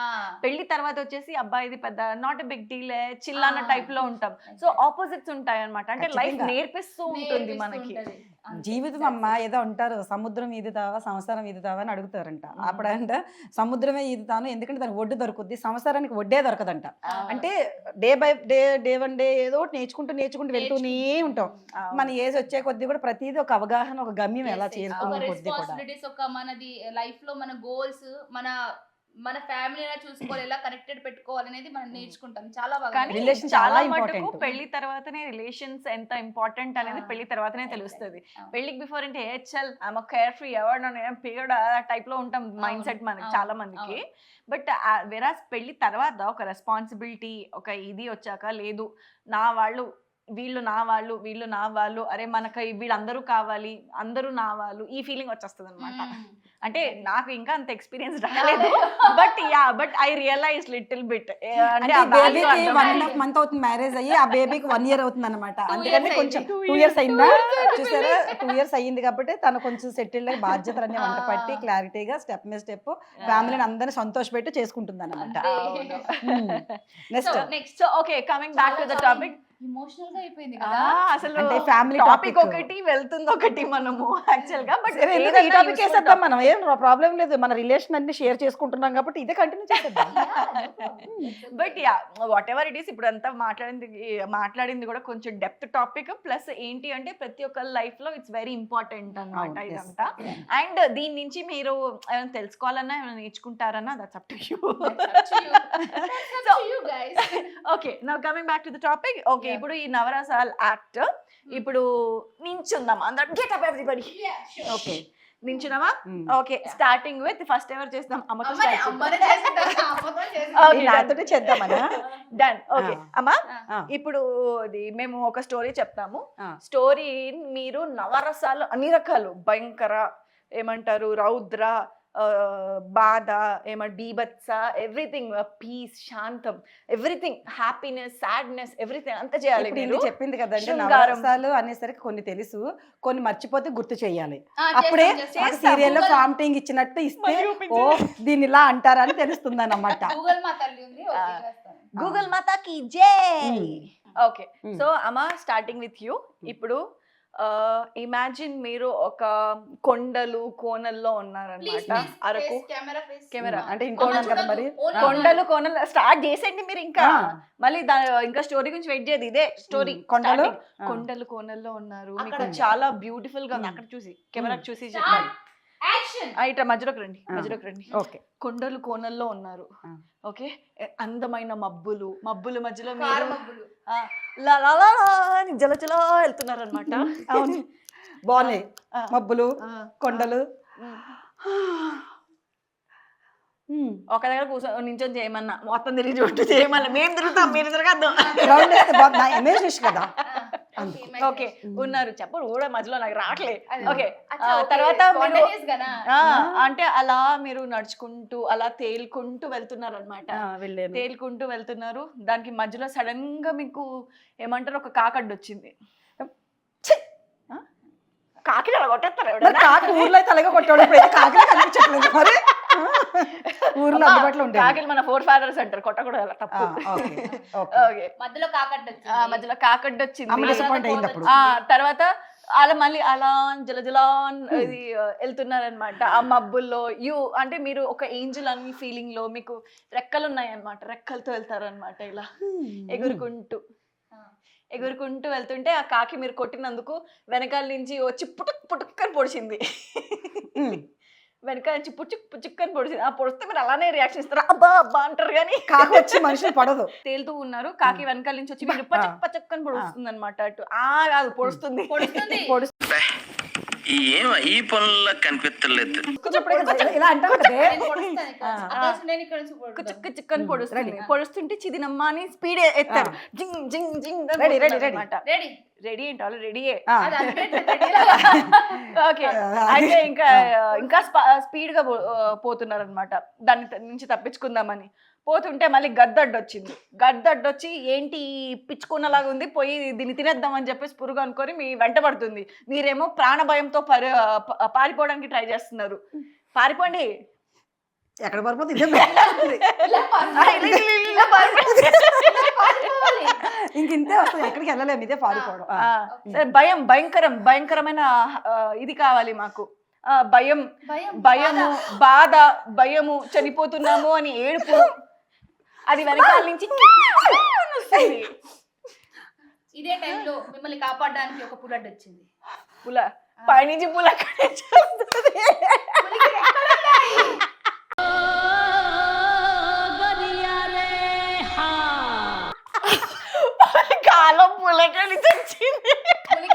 పెళ్లి తర్వాత వచ్చేసి అబ్బాయి ఇది పెద్ద not a big deal, chill అన్న టైప్ లో ఉంటాం. సో ఆపోజిట్స్ ఉంటాయి అనమాట. అంటే లైఫ్ ఖచ్చితంగా. నేర్పిస్తూ ఉంటుంది మనకి. జీవితం అమ్మ ఏదో అంటారు, సముద్రం ఈదుతావా సంవత్సరం ఈదుతావా అని అడుగుతారంట. అప్పుడంట సముద్రమే ఈదుతాను, ఎందుకంటే దానికి ఒడ్డు దొరుకుద్ది, సంవత్సరానికి ఒడ్డే దొరకదంట. అంటే day by day one day ఏదో నేర్చుకుంటూ వెళ్తూనే ఉంటాం. మన ఏజ్ వచ్చే కొద్దీ కూడా ప్రతిదీ ఒక అవగాహన, ఒక గమ్యం ఎలా చేరుకునే కొద్దీ కూడా. ఒక మనది లైఫ్ లో మన గోల్స్, మన ఫ్యామిలీ ఎలా చూసుకోవాలి, ఎలా కనెక్టెడ్ పెట్టుకోవాలి అనేది మనం నేర్చుకుంటాం చాలా బాగా. కానీ Relation చాలా చాలా మటుకు important. పెళ్లి తర్వాతనే రిలేషన్స్ ఎంత ఇంపార్టెంట్ అనేది పెళ్లి తర్వాతనే తెలుస్తుంది. పెళ్లికి బిఫోర్ అంటే హెచ్ఎల్ ఐఎమ్ కేర్ ఫ్రీ, ఎవరు పీరియడ్ టైప్ లో ఉంటాం మైండ్ సెట్ మనకి చాలా మందికి. బట్ వెరాస్ పెళ్లి తర్వాత ఒక రెస్పాన్సిబిలిటీ, ఒక ఇది వచ్చాక లేదు నా వాళ్ళు, వీళ్ళు నా వాళ్ళు, అరే మనకి వీళ్ళందరూ కావాలి, అందరూ నా వాళ్ళు, ఈ ఫీలింగ్ వచ్చేస్తుంది అనమాట. అంటే నాకు ఇంకా అంత ఎక్స్పీరియన్స్ రాలేదు, but I realise little bit. అంటే బేబీకి 1.5 month అవుతుంది మ్యారేజ్ అయ్యి, ఆ బేబీకి 1 year అవుతుంది అనమాట. అందుకని కొంచెం 2 years అయిందా చూసారా, 2 years అయ్యింది కాబట్టి తను కొంచెం సెటిల్ అయ్యి బాధ్యతలన్నీ వంట పట్టి క్లారిటీగా స్టెప్ బై స్టెప్ ఫ్యామిలీని అందరినీ సంతోషపెట్టి చేసుకుంటుంది అనమాట. Next okay, coming back to the topic. Emotional గా అయిపోయింది కదా అసలు అంటే ఫ్యామిలీ టాపిక్ ఒకటి వెళ్తుంది ఒకటి మనము యాక్చువల్ గా. బట్ ఈ టాపిక్ వేసేద్దాం, మనం ఏం ప్రాబ్లం లేదు, మన రిలేషన్ అన్ని షేర్ చేసుకుంటున్నాం కాబట్టి ఇదే కంటిన్యూ చేసేద్దాం. But yeah what ever it is, ఇప్పుడు అంతా మాట్లాడింది కూడా కొంచెం డెప్త్ టాపిక్. ప్లస్ ఏంటి అంటే ప్రతి ఒక్క లైఫ్ లో ఇట్స్ వెరీ ఇంపార్టెంట్ అన్నమాట ఇదంతా. అండ్ దీని నుంచి మీరు ఏమైనా తెలుసుకోవాలన్నా ఏమైనా నేర్చుకుంటారన్నా that's up to you. Okay, now coming back to the topic. Okay, ఇప్పుడు ఈ నవరసాల యాక్ట్ ఇప్పుడు నించుందాం అందరం, గెట్ అప్ ఎవ్రీబడీ. ఓకే, నించున్నావా? ఓకే, స్టార్టింగ్ విత్ ఫస్ట్ ఎవరు చేస్తాం? అమ్మతో నాతోటే చేద్దామనా? డన్. ఓకే అమ్మా, ఇప్పుడు మేము ఒక స్టోరీ చెప్తాము. స్టోరీ మీరు నవరసాలు అన్ని రకాలు, భయంకర ఏమంటారు, రౌద్ర, బాధ, బీభత్స, ఎవ్రీథింగ్, పీస్, శాంతం, ఎవ్రీథింగ్, హ్యాపీనెస్, సాడ్నెస్, ఎవ్రీథింగ్ అంతా చేయాలి. ఇప్పుడు చెప్పింది కదండి, శృంగారం. నవరసాలు అనేసరికి కొన్ని తెలుసు, కొన్ని మర్చిపోతే గుర్తు చేయాలి. అప్పుడే సీరియల్లో ప్రాంప్టింగ్ ఇచ్చినట్టు ఇస్తే ఓ దీన్ని ఇలా అంటారా అని తెలుస్తుంది అన్నమాట. గూగుల్ మా తల్లి ఉంది, గూగుల్ మాతాకి జై. ఓకే, సో అమ్మ స్టార్టింగ్ విత్ యూ. ఇప్పుడు ఇమాజిన్ మీరు ఒక కొండలు కోనల్లో ఉన్నారనమాట. అరకు కెమెరా అంటే ఇంకోటి కదా మరి. కొండలు కోనలు స్టార్ట్ చేసేయండి మీరు ఇంకా మళ్ళీ ఇంకా స్టోరీ గురించి వెయిట్ చేయదు, ఇదే స్టోరీ. కొండలు కొండలు కోనల్లో ఉన్నారు, మీకు చాలా బ్యూటిఫుల్ గా ఉంది. అక్కడ చూసి కెమెరా చూసి చెప్పండి. ఇట్లా మధ్యలోకి రండి. ఓకే. కొండలు కోనల్లో ఉన్నారు. ఓకే, అందమైన మబ్బులు మధ్యలో కారు మీరు మబ్బులు. లా లా లా లా అని జలజల వెళ్తున్నారు అనమాట. అవును, బాగున్నాయి మబ్బులు కొండలు. ఒక దగ్గర నించొని చేయమన్నా, మొత్తం తిరిగి చుట్టూ చేయమన్నా, మేము తిరుగుతాం మీరు తిరగద్దు. గ్రౌండ్ వేస్తే బాగుంది, నా ఇమేజినేషన్ కదా. ఓకే ఉన్నారు, చెప్పరు కూడా మధ్యలో నాకు రావట్లేదు. ఓకే, అచ్చా, okay. తర్వాత మీరు Spontaneous గానా? అంటే అలా మీరు నడుచుకుంటూ అలా తేలుకుంటూ వెళ్తున్నారు అనమాట. వెళ్ళాను. తేలుకుంటూ వెళ్తున్నారు, దానికి మధ్యలో సడన్ గా మీకు ఏమంటారు ఒక కాకడ్డ వచ్చింది. కాకి అలా కొట్టేస్తారు మరి కాకి ఊర్లో అయితే అలాగే కొట్టాడు, ఇప్పుడు కాకి కనిపించట్లేదు మరి. ఊర్లో అందుబాటులో ఉంటాయి కాకిలు మన 4 fathers అంటారు, కొట్టకూడదు అలా, తప్పు. ఓకే, మధ్యలో కాకడ్డ మధ్యలో కాకడ్డ వచ్చింది. డిసప్పాయింట్ అయింది అప్పుడు. తర్వాత అలా మళ్ళీ అలా జలజలా ఇది వెళ్తున్నారనమాట ఆ మబ్బుల్లో. అంటే మీరు ఒక ఏంజల్ అని ఫీలింగ్ లో మీకు రెక్కలు ఉన్నాయి అనమాట, రెక్కలతో వెళ్తారనమాట ఇలా ఎగురుకుంటూ వెళ్తుంటే ఆ కాకి మీరు కొట్టినందుకు వెనకాల నుంచి వచ్చి పుటుక్కని పొడిచింది. వెనకాల నుంచి పుచ్చుక్కని పొడిచింది. ఆ పొడిస్తే మీరు అలానే రియాక్షన్ ఇస్తారు, అబ్బా అబ్బా అంటారు. కానీ కాకి వచ్చి మనుషులు పడదు. తేలుతూ ఉన్నారు, కాకి వెనకాల నుంచి వచ్చి మీరు పచ్చక్కని పొడుస్తుంది అనమాట. అటు కాదు పొడుస్తుంది. ఈ పనుల్లో కనిపించలేదు. ఇలా అంటాం కదే. చిక్కని పొడుస్తుంది. పొడుస్తుంటే చిదినమ్మా అని స్పీడ్ ఎత్తారు. జింగ్ జింగ్ జింగ్ అనమాట. రెడీ ఏంటి వాళ్ళు రెడీయే. ఓకే, అయితే ఇంకా స్పీడ్ గా పోతున్నారు అనమాట దాని నుంచి తప్పించుకుందామని. పోతుంటే మళ్ళీ గద్దడ్డొచ్చింది. గద్దడ్డొచ్చి ఏంటి పిచ్చుకున్నలాగా ఉంది, పోయి దీన్ని తినేద్దామని చెప్పేసి పురుగు అనుకొని మీ వెంట పడుతుంది. మీరేమో ప్రాణ భయంతో పారిపోవడానికి ట్రై చేస్తున్నారు. పారిపోండి. ఎక్కడ పడిపోతుంది ఇంకింతే వస్తుంది, ఎక్కడికి వెళ్ళలేము, ఇదే పారిపోవడం. సరే, భయంకరమైన ఇది కావాలి మాకు. భయము, బాధ, భయము, చనిపోతున్నాము అని ఏడుపు, అది వెనకాల నుంచి ఇదే టైంలో మిమ్మల్ని కాపాడడానికి ఒక పులడ్ వచ్చింది. పైనుంచి పుల కాలం పులకని వచ్చింది.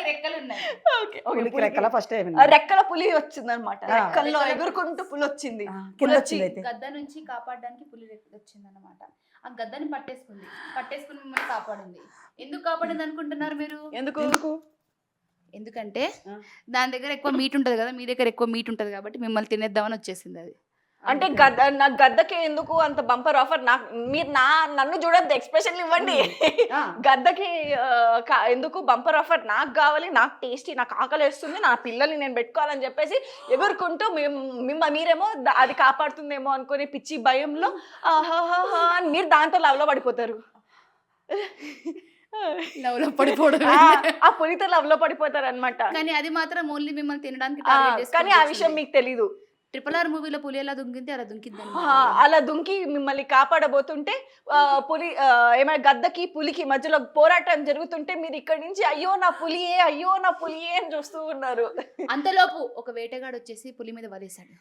రెక్కలు ఉన్నాయి. రెక్కల పులి వచ్చింది అనమాట. రెక్కల్లో ఎగురుకుంటూ పులి వచ్చింది. గద్ద నుంచి కాపాడడానికి పులి వచ్చింది అనమాట. ఆ గద్దని పట్టేసుకుని మిమ్మల్ని కాపాడింది. ఎందుకు కాపాడింది అనుకుంటున్నారు మీరు? ఎందుకంటే దాని దగ్గర ఎక్కువ మీట్ ఉంటది కదా, మీ దగ్గర ఎక్కువ మీట్ ఉంటది కాబట్టి మిమ్మల్ని తినేద్దామని వచ్చేసింది అది. అంటే నాకు గద్దకి ఎందుకు అంత బంపర్ ఆఫర్? మీరు నన్ను చూడద్దు, ఎక్స్ప్రెషన్ ఇవ్వండి. గద్దకి ఎందుకు బంపర్ ఆఫర్? నాకు కావాలి, నాకు టేస్టీ, నాకు ఆకలి వేస్తుంది, నా పిల్లల్ని నేను పెట్టుకోవాలని చెప్పేసి ఎగురుకుంటూ మీరేమో అది కాపాడుతుందేమో అనుకునే పిచ్చి భయంలో అని మీరు దాంతో లవ్లో పడిపోతారు. లవ్లో పడిపోవడం, ఆ పులితో లవ్లో పడిపోతారు అనమాట. కానీ అది మాత్రం ఓన్లీ మిమ్మల్ని తినడానికి. కానీ ఆ విషయం మీకు తెలీదు. RRR మూవీలో పులి ఎలా దుంకింది అలా దుంకిద్దని. అలా దుంకి మిమ్మల్ని కాపాడబోతుంటే పులి ఏమైనా గద్దకి పులికి మధ్యలో పోరాటం జరుగుతుంటే మీరు ఇక్కడి నుంచి అయ్యో నా పులియే అని చూస్తూ ఉన్నారు. అంతలోపు ఒక వేటగాడు వచ్చేసి పులి మీద వలేశాడు.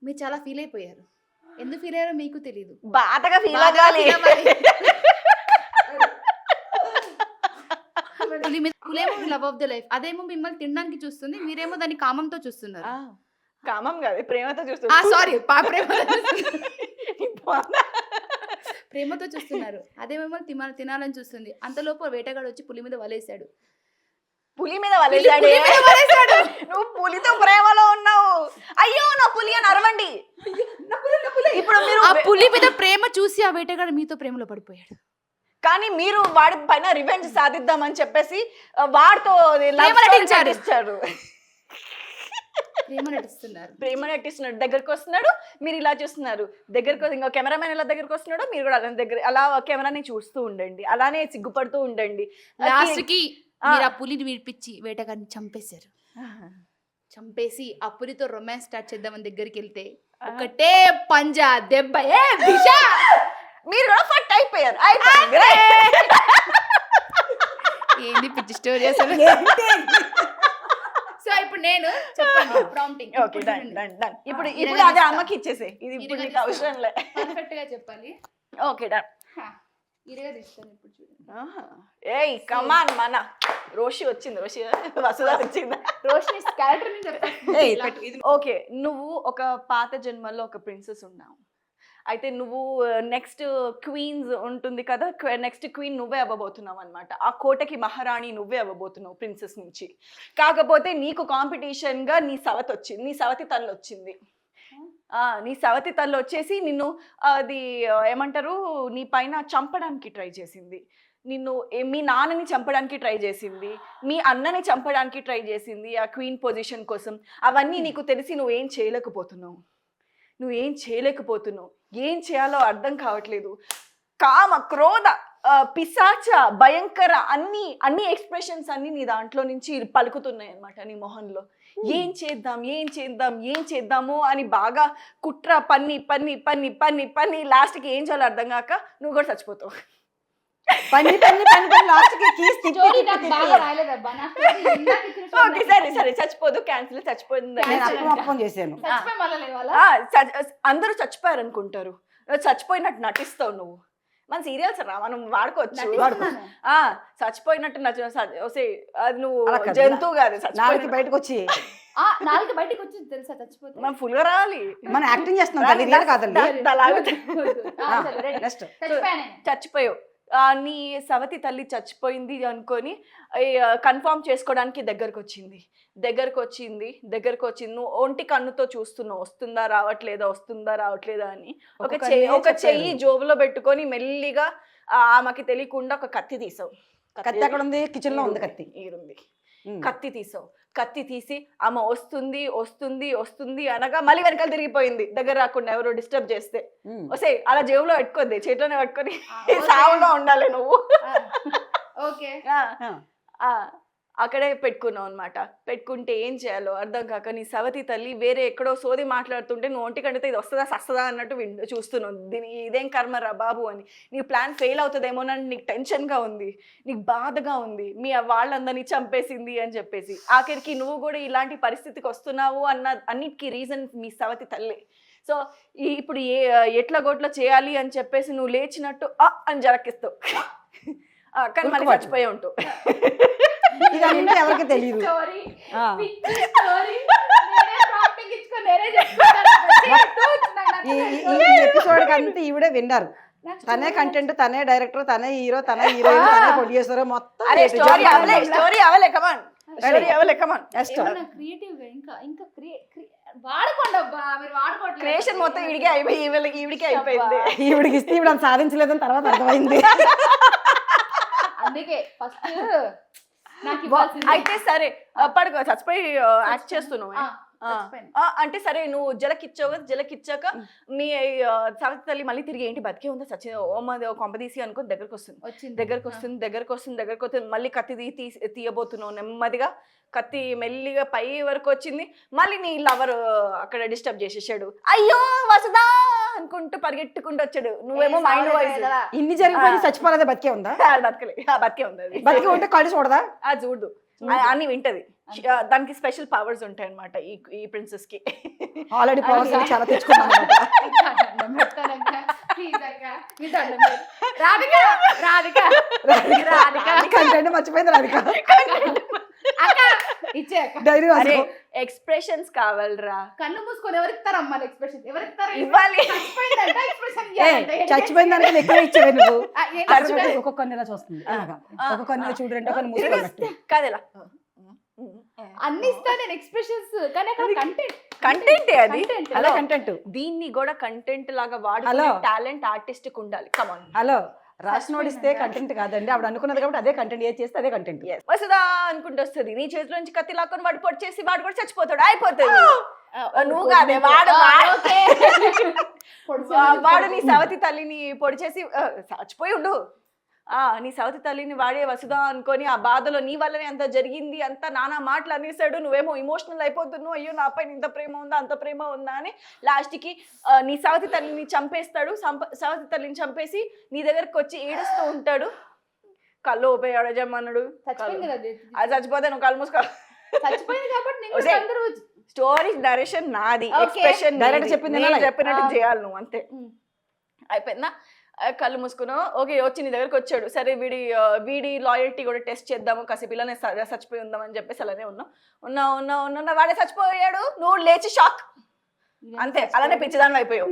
మీరు చాలా ఫీల్ అయిపోయారు. ఎందుకు ఫీల్ అయ్యారో మీకు తెలియదు. బాధగా ఫీల్ అవ్వాలి. పులేమో లవ్ ఆఫ్ ద లైఫ్, అదేమో మిమ్మల్ని తినడానికి చూస్తుంది, మీరేమో దాన్ని కామంతో చూస్తున్నారు. కామం కాదు, ప్రేమతో చూస్తున్నారు. సారీ, ప్రేమతో చూస్తున్నారు. అదే మిమ్మల్ని తినాలని చూస్తుంది. అంతలోపు వేటగాడు వచ్చి పులి మీద వలేశాడు. పులి మీద వలేశాడు. నువ్వు పులితో ప్రేమలో ఉన్నావు. అయ్యో నా పులి అని అరవండి. ఇప్పుడు మీరు ఆ పులి మీద ప్రేమ చూసి ఆ వేటగాడు మీతో ప్రేమలో పడిపోయాడు. కానీ మీరు వాడి పైన రివెంజ్ సాధిద్దామని చెప్పేసి వాడితో ప్రేమ నటిస్తున్నాడు. దగ్గరకు వస్తున్నాడు, మీరు ఇలా చూస్తున్నారు. దగ్గరకు ఇంకా కెమెరామెన్ ఎలా దగ్గరకు వస్తున్నాడో మీరు కూడా అలా కెమెరాని చూస్తూ ఉండండి, అలానే సిగ్గుపడుతూ ఉండండి. లాస్ట్ కి మీరు ఆ పులిని విడిపించి వేటగాన్ని చంపేశారు. చంపేసి ఆ పులితో రొమాన్స్ స్టార్ట్ చేద్దామని దగ్గరికి వెళ్తే ఒకటే పంజా దెబ్బ మీరు కూడా ఫట్ అయిపోయారు. అయిపోయింది. ఏంది పిచ్చి స్టోరీ అసలు. సో ఇప్పుడు నేను చెప్పండి prompting. Okay done done done. ఇప్పుడు అదే అమ్మకి ఇచ్చేసే. ఇది ఇప్పుడు నీకు అవసరం లే. పర్ఫెక్ట్ గా చెప్పాలి. Okay done. ఇరగా తీస్తాను ఇప్పుడు చూడండి. ఏయ్ కమాన్ మన రోషి వచ్చింది. రోషి వసుదా వచ్చిందా? రోషిని క్యారెక్టర్ ని చెప్పాలి. ఓకే, నువ్వు ఒక పాత జన్మలో ఒక ప్రిన్సెస్ ఉన్నావు. అయితే నువ్వు నెక్స్ట్ క్వీన్స్ ఉంటుంది కదా, నెక్స్ట్ క్వీన్ నువ్వే అవ్వబోతున్నావు అనమాట. ఆ కోటకి మహారాణి నువ్వే అవ్వబోతున్నావు ప్రిన్సెస్ నుంచి. కాకపోతే నీకు కాంపిటీషన్గా నీ సవతి తల్లి వచ్చింది. నీ సవతి తల్లి వచ్చేసి నిన్ను అది ఏమంటారు, నీ పైన చంపడానికి ట్రై చేసింది. నిన్ను మీ నాన్నని చంపడానికి ట్రై చేసింది, మీ అన్నని చంపడానికి ట్రై చేసింది ఆ క్వీన్ పొజిషన్ కోసం. అవన్నీ నీకు తెలిసి నువ్వేం చేయలేకపోతున్నావు. ఏం చేయాలో అర్థం కావట్లేదు. కామ, క్రోధ, పిశాచ, భయంకర అన్ని ఎక్స్ప్రెషన్స్ అన్ని నీ దాంట్లో నుంచి పలుకుతున్నాయి అనమాట నీ మొహంలో. ఏం చేద్దాము అని బాగా కుట్ర పన్ని లాస్ట్కి ఏం చేయాలో అర్థం కాక నువ్వు కూడా చచ్చిపోతావు. ఓకే సరే చచ్చిపోదు, క్యాన్సిల్. చచ్చిపోయింది. అందరూ చచ్చిపోయారు అనుకుంటారు, చచ్చిపోయినట్టు నటిస్తావు నువ్వు. మన సీరియల్స్ రా మనం వాడుకోవచ్చు. చచ్చిపోయినట్టు అది నువ్వు జంతువు కాదు. బయటకు వచ్చి తెలుసా చచ్చిపోతే మనం ఫుల్ గా రావాలి. మనం యాక్టింగ్ చేస్తున్నాం చచ్చిపోయావు. నీ సవతి తల్లి చచ్చిపోయింది అనుకొని కన్ఫర్మ్ చేసుకోవడానికి దగ్గరకు వచ్చింది. నువ్వు ఒంటి కన్నుతో చూస్తున్నావు, వస్తుందా రావట్లేదా అని. ఒక చెయ్యి జోబులో పెట్టుకొని మెల్లిగా ఆమెకి తెలియకుండా ఒక కత్తి తీసావు. కత్తి ఎక్కడ ఉంది? కిచెన్ లో ఉంది. కత్తి తీసి ఆమె వస్తుంది అనగా మళ్ళీ వెనకాల తిరిగిపోయింది, దగ్గర రాకుండా ఎవరో డిస్టర్బ్ చేస్తే. వస్తే అలా జేబులో పెట్టుకోద్ది, చేతిలోనే పట్టుకొని సావులో ఉండాలి నువ్వు. ఓకే అక్కడే పెట్టుకున్నావు అనమాట. పెట్టుకుంటే ఏం చేయాలో అర్థం కాక నీ సవతి తల్లి వేరే ఎక్కడో సోది మాట్లాడుతుంటే నువ్వు ఒంటి కంటే ఇది వస్తుందా సస్తదా అన్నట్టు చూస్తున్నావు. ఇదేం కర్మరా బాబు అని. నీ ప్లాన్ ఫెయిల్ అవుతుందేమోనని నీకు టెన్షన్గా ఉంది, నీకు బాధగా ఉంది. మీ వాళ్ళందరినీ చంపేసింది అని చెప్పేసి ఆఖరికి నువ్వు కూడా ఇలాంటి పరిస్థితికి వస్తున్నావు అన్నిటికీ రీజన్ మీ సవతి తల్లి. సో ఇప్పుడు ఎట్లా గొట్లా చేయాలి అని చెప్పేసి నువ్వు లేచినట్టు అని జరక్కిస్తావు, కానీ మళ్ళీ చచ్చిపోయి ఉంటావు. ఇదంతా ఎవరికి తెలియదు. ఈ ఎపిసోడ్ అంతా ఈవిడే విన్నారు. తనే కంటెంట్, తనే డైరెక్టర్, తనే హీరో, తనే హీరోయిన్, తనే ప్రొడ్యూసర్, మొత్తం స్టోరీ అవలే కమాన్. క్రియేషన్ మొత్తం ఈవిడికి అయిపోయింది. ఈవిడికి ఇస్తే ఈవిడ సాధించలేదని తర్వాత అర్థమైంది. అందుకే ఫస్ట్ అయితే సరే పడుకో, చచ్చిపోయి యాక్ట్ చేస్తున్నావు అంటే సరే నువ్వు జలకిచ్చాక మీ సవతి తల్లి మళ్ళీ తిరిగి ఏంటి బతికే ఉందా కొంపదీసి అనుకో దగ్గరకు వస్తుంది మళ్ళీ కత్తి తీయబోతున్నావు. నెమ్మదిగా కత్తి మెల్లిగా పై వరకు వచ్చింది. మళ్ళీ నీ లవర్ అక్కడ డిస్టర్బ్ చేసేసాడు. అయ్యో వసుదా అనుకుంటూ పరిగెట్టుకుంటూ వచ్చాడు. నువ్వేమో మైండ్ వాయిస్ ఇన్ని జరిగిపోయి చచ్చిపోలేదా? బతికే ఉందా? బతికే ఉంది. అది బతికే ఉంటే కళ్ళు చూడదా? అది చూడు, అన్ని వింటది. దానికి స్పెషల్ పవర్స్ ఉంటాయి అనమాట ఈ ప్రిన్సెస్ కి. ఆల్రెడీ పవర్స్ చాలా తెచ్చుకున్నాను. మర్చిపోయింది రాధిక. ఎక్స్ప్రెషన్స్ కావాలరా. కళ్ళు మూసుకొని ఎవరిస్తారమ్మా ఎక్స్ప్రెషన్? ఇవ్వాలి. చచ్చిపోయిన దానికి ఎక్కువ ఇచ్చేవి నువ్వు. ఒక్కొక్క నెల చూస్తుంది, ఒక్కొక్క నెల చూడంటే కొన్ని మూసుకున్నట్టు కాదేలా అన్ని ఇస్తా నేను ఎక్స్ప్రెషన్స్, కానీ కంటెంట్ అది. హలో కంటెంట్, దీన్ని కూడా కంటెంట్ లాగా వాడు టాలెంట్ ఆర్టిస్ట్ కి ఉండాలి. కమాన్. హలో రాసినోడిస్తే కంటెంట్ కాదండి, ఆవిడ అనుకున్నది కాబట్టి అదే కంటెంట్. ఏది చేస్తే అదే కంటెంట్. వస్తుందా అనుకుంటూ వస్తుంది. నీ చేతిలో నుంచి కత్తి లాక్కొని వాడు పొడి చేసి వాడు కూడా చచ్చిపోతాడు, అయిపోతుంది. నువ్వు కాదే వాడు నీ సవతి తల్లిని పొడి చేసి చచ్చిపోయి ఉండు. నీ సవతి తల్లిని వాడే వసుదా అనుకొని ఆ బాధలో నీ వల్లనే అంత జరిగింది, అంత నానా మాటలు అనేసాడు, నువ్వేమో ఇమోషనల్ అయిపోతున్నావు, అయ్యో నాపై ఇంత ప్రేమ ఉందా అంత ప్రేమ ఉందా అని లాస్ట్కి నీ సవతి తల్లిని చంపేస్తాడు. సవతి తల్లిని చంపేసి నీ దగ్గరకు వచ్చి ఏడుస్తూ ఉంటాడు. కళ్ళు ఊపేయాడు జమ్మన్నాడు. చచ్చిపోయింది కదా అది చచ్చిపోతే నువ్వు కళ్ళు మూసుకో. చచ్చిపోయింది కాబట్టి నేను ఒసేయ్, అందరూ స్టోరీ నరేషన్ నాది, Okay. ఎక్స్ప్రెషన్ Direct చెప్పింది వినాలి. చెప్పినట్టు చేయాలి నువ్వు అంతే. అయిపోయిందా? కళ్ళు మూసుకున్నావు. ఓకే, వచ్చి నీ దగ్గరకు వచ్చాడు. సరే వీడి లాయల్టీ కూడా టెస్ట్ చేద్దాము, కాసేపు ఇలానే చచ్చిపోయి ఉందామని చెప్పేసి అలానే ఉన్నా వాడే చచ్చిపోయాడు. నువ్వు లేచి షాక్ అంతే, అలానే పిచ్చిదాన్ని అయిపోయావు.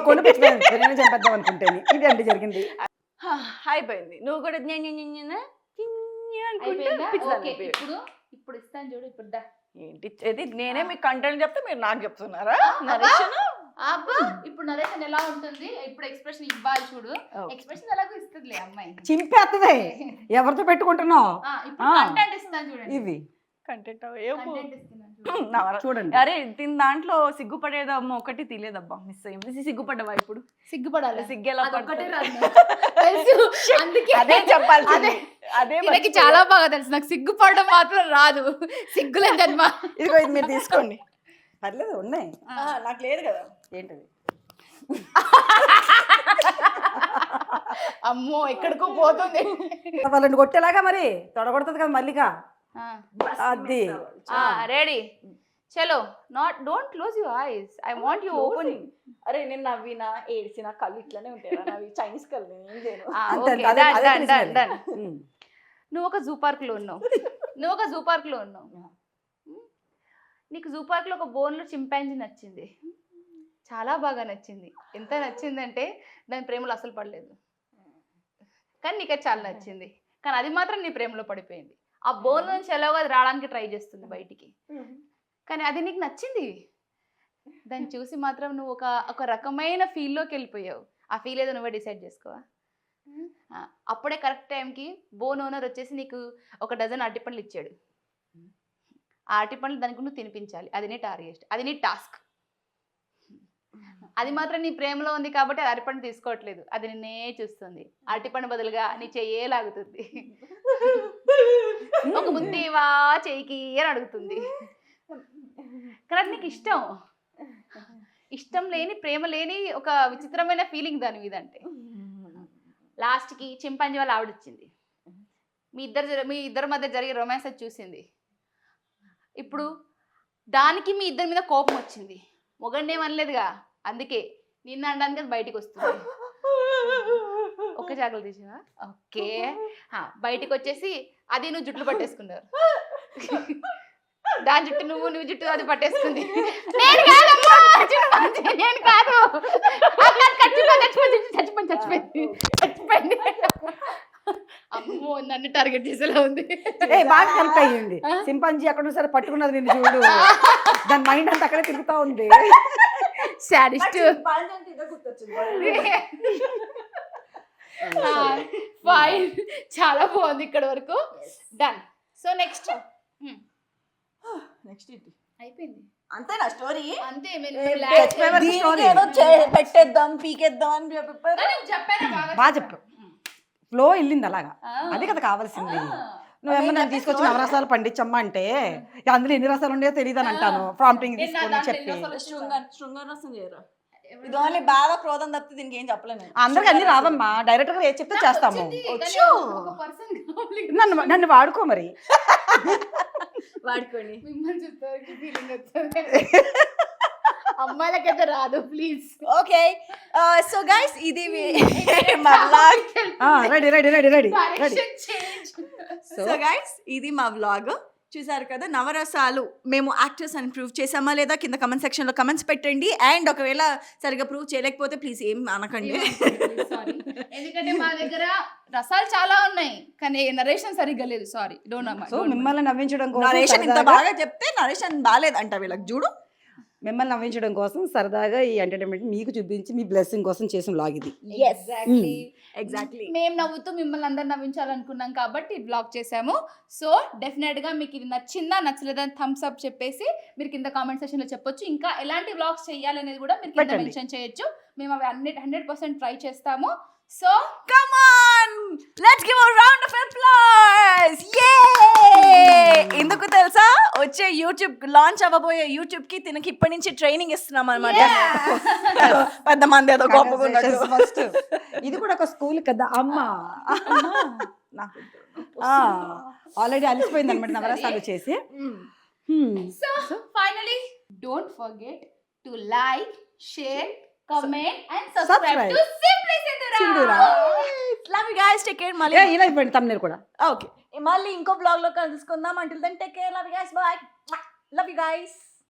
కొన్ని పిచ్చిపోయింది చంపేద్దాం అనుకుంటే ఇది అంటే జరిగింది. అయిపోయింది. నువ్వు కూడా అయిపోయిందా? పిచ్చిదాన్ని ఓకే, అయిపోయావు. ఇప్పుడు ఇస్తాను చూడు. ఇప్పుడు దా. ఏంటి ఇది? నేనే మీకు కంటెంట్ చెప్తే మీరు నాకు చెప్తున్నారా? అబ్బా, ఇప్పుడు నరేషన్ ఎలా ఉంటుంది, ఇప్పుడు ఎక్స్ప్రెషన్ ఇవ్వాలి చూడు. Okay. ఎక్స్ప్రెషన్ ఎలాగో ఇస్తుందిలే అమ్మాయి. చింపేస్తుంది. ఎవరితో పెట్టుకుంటున్నావు ఇప్పుడు కంటెంట్ ఇస్తాను చూడండి. ఇవి కంటెంట్ కంటెంట్ ఇస్తున్నాను చూడు. చూడండి. అరే దీని దాంట్లో సిగ్గుపడేదమ్మా ఒకటి తెలియదబ్బా, మిస్ అయ్యింది. సిగ్గుపడ్డావా ఇప్పుడు? సిగ్గుపడాలి. సిగ్గెలా అదొక్కటే పడుతుంది? రాదు. తెలుసు. అందుకే అదే చెప్పాల్సింది. అదే నాకు చాలా బాగా తెలుసు. నాకు సిగ్గుపడడం మాత్రం రాదు. సిగ్గులే జన్మ. ఇదిగో ఇది మీరు తీసుకోండి. పర్లేదు ఉన్నాయి. నాకు లేదు కదా. ఏంటది? అమ్మో, ఎక్కడికో పోతుంది. వాళ్ళని కొట్టేలాగా మరి తొడగొడుతుంది కదా మల్లిక. అది రెడీ, చలో. Don't close your eyes. I want you open. అరే నేను నవ్వినా ఏడ్చినా కళ్ళు ఇట్లానే ఉంటాయి. నవ్వి చైనీస్ కళ్ళు నేను ఏం చేయను. అంతే, అదే తెలిసింది. నువ్వు ఒక జూ పార్క్ లో ఉన్నావు. నీకు జూ పార్క్ లో ఒక బోన్లో చింపాంజీ నచ్చింది, చాలా బాగా నచ్చింది. ఎంత నచ్చిందంటే దాని ప్రేమలో అసలు పడలేదు, కానీ నీకు చాలా నచ్చింది. కానీ అది మాత్రం నీ ప్రేమలో పడిపోయింది. ఆ బోన్ నుంచి ఎలాగో అది రావడానికి ట్రై చేస్తుంది బయటికి, కానీ అది నీకు నచ్చింది. దాన్ని చూసి మాత్రం నువ్వు ఒక రకమైన ఫీల్లోకి వెళ్ళిపోయావు. ఆ ఫీల్ ఏదో నువ్వే డిసైడ్ చేసుకోవా. అప్పుడే కరెక్ట్ టైంకి బోన్ ఓనర్ వచ్చేసి నీకు ఒక డజన్ అరటిపండ్లు ఇచ్చాడు. ఆ అరటిపండ్లు దానికి నువ్వు తినిపించాలి. అది నీ టార్గెట్, అది నీ టాస్క్. అది మాత్రం నీ ప్రేమలో ఉంది కాబట్టి అది అరటిపండు తీసుకోవట్లేదు, అది నిన్నే చూస్తుంది. అరటిపండు బదులుగా నీ చెయ్యే లాగుతుంది. ఒక ముద్దేవా చెయ్యికి అని అడుగుతుంది. కానీ అది నీకు ఇష్టం లేని, ప్రేమ లేని ఒక విచిత్రమైన ఫీలింగ్ దాని మీద. అంటే లాస్ట్కి చింపాంజీ వాళ్ళ ఆవిడొచ్చింది. మీ ఇద్దరి మధ్య జరిగే రొమాన్స్ అది చూసింది. ఇప్పుడు దానికి మీ ఇద్దరి మీద కోపం వచ్చింది. మొగండేం అనలేదుగా, అందుకే నిన్న అనడానికి అది బయటికి వస్తుంది. ఒక్క జాగ్రత్త తీసావా? ఓకే, బయటికి వచ్చేసి అది నువ్వు జుట్లు పట్టేసుకున్నారు. దాని జుట్టు నువ్వు జుట్టు అది పట్టేసుకుంది. నేను కాదు, చచ్చిపోయింది. అమ్మో, నన్ను టార్గెట్ చేసేలా ఉంది. బాగా హెల్ప్ అయ్యింది. సింపాంజీ అక్కడ సరే పట్టుకున్నది నిన్ను చూడు, దాని మైండ్ అంతా అక్కడే తిరుగుతా ఉంది. సాడిస్ట్. ఫైన్, చాలా బాగుంది ఇక్కడ వరకు. డన్. సో నెక్స్ట్ అయిపోయింది. అంతేనా స్టోరీ? అంతే. పెట్టేద్దాం పీకేద్దాం అని బాగా చెప్పు. ఫ్లో వెళ్ళింది అలాగా, అది కదా కావాల్సింది. నువ్వేమో నన్ను తీసుకొచ్చి నవరసాలు పండించమ్మా అంటే అందులో ఎన్ని రసాలు ఉండేదో తెలియదు అని అంటాను. ప్రాంప్టింగ్ తీసుకొని చెప్పి శృంగారసం చేయరా? ఇది ఓన్లీ బాగా క్రోధం తప్పితే దీనికి ఏం చెప్పలేను. అందరికి అన్ని రావమ్మా, డైరెక్టర్ గా ఏది చెప్తే చేస్తాము. నన్ను వాడుకో మరి. వాడుకోండి. మిమ్మల్ని చూస్తే ఫీలింగ్ వస్తుంది. అమ్మాయిలకైతే రాదు, ప్లీజ్. ఓకే, సో గైస్ ఇది మా వ్లాగ్. రెడీ. సో గైస్ ఇది మా వ్లాగ్. చూసారు కదా నవరసాలు మేము యాక్టర్స్ అని ప్రూవ్ చేసామా లేదా కింద కమెంట్ సెక్షన్లో కమెంట్స్ పెట్టండి. అండ్ ఒకవేళ సరిగా ప్రూవ్ చేయలేకపోతే ప్లీజ్ ఏం అనకండి. ఎందుకంటే మా దగ్గర రసాలు చాలా ఉన్నాయి కానీ నరేషన్ సరిగ్గా లేదు. Sorry, don't. సో మిమ్మల్ని నవ్వించడం నరేషన్ ఇంత కోసం బాగా చెప్తే నరేషన్ బాగాలేదు అంట వీళ్ళకి చూడు. మిమ్మల్ని నవ్వించడం కోసం సరదాగా ఈ ఎంటర్టైన్మెంట్ మీకు చూపించి మీ బ్లెస్సింగ్ కోసం చేసిన వ్లాగ్ ఇది. ఎగ్జాక్ట్లీ మేము నవ్వుతూ మిమ్మల్ని అందరు నవ్వించాలనుకున్నాం కాబట్టి బ్లాగ్ చేసాము. సో డెఫినెట్ గా మీకు ఇది నచ్చిందా నచ్చలేదా థమ్స్ అప్ చెప్పేసి మీరు కింద కామెంట్ సెక్షన్ లో చెప్పొచ్చు. ఇంకా ఎలాంటి వ్లాగ్స్ చేయాలనేది కూడా మీరు కింద మెన్షన్ చేయొచ్చు. మేము అవి 100% ట్రై చేస్తాము. So Come on! Let's give a round of applause! Yay! ఎందుకు తెలుసా వచ్చే యూట్యూబ్ లాంచ్ అవ్వబోయే యూట్యూబ్ కి తినకి ఇప్పటి నుంచి ట్రైనింగ్ ఇస్తున్నాం అనమాట. పెద్ద మంది ఏదో గొప్పగా ఫస్ట్ ఇది కూడా ఒక స్కూల్ కదా అమ్మ. ఆల్రెడీ అలిసిపోయింది అనమాట నవరసాలు చేసి. So finally don't forget to like, share, comment and subscribe to simply Sindhura. Love you guys, take care. మళ్ళీ ఇలా అయిపోయింది తమ్ముడు కూడా. ఓకే, మళ్ళీ ఇంకో బ్లాగ్ లో కలుసుకుందాం. Until then, take care. Love you guys. Bye. Love you guys.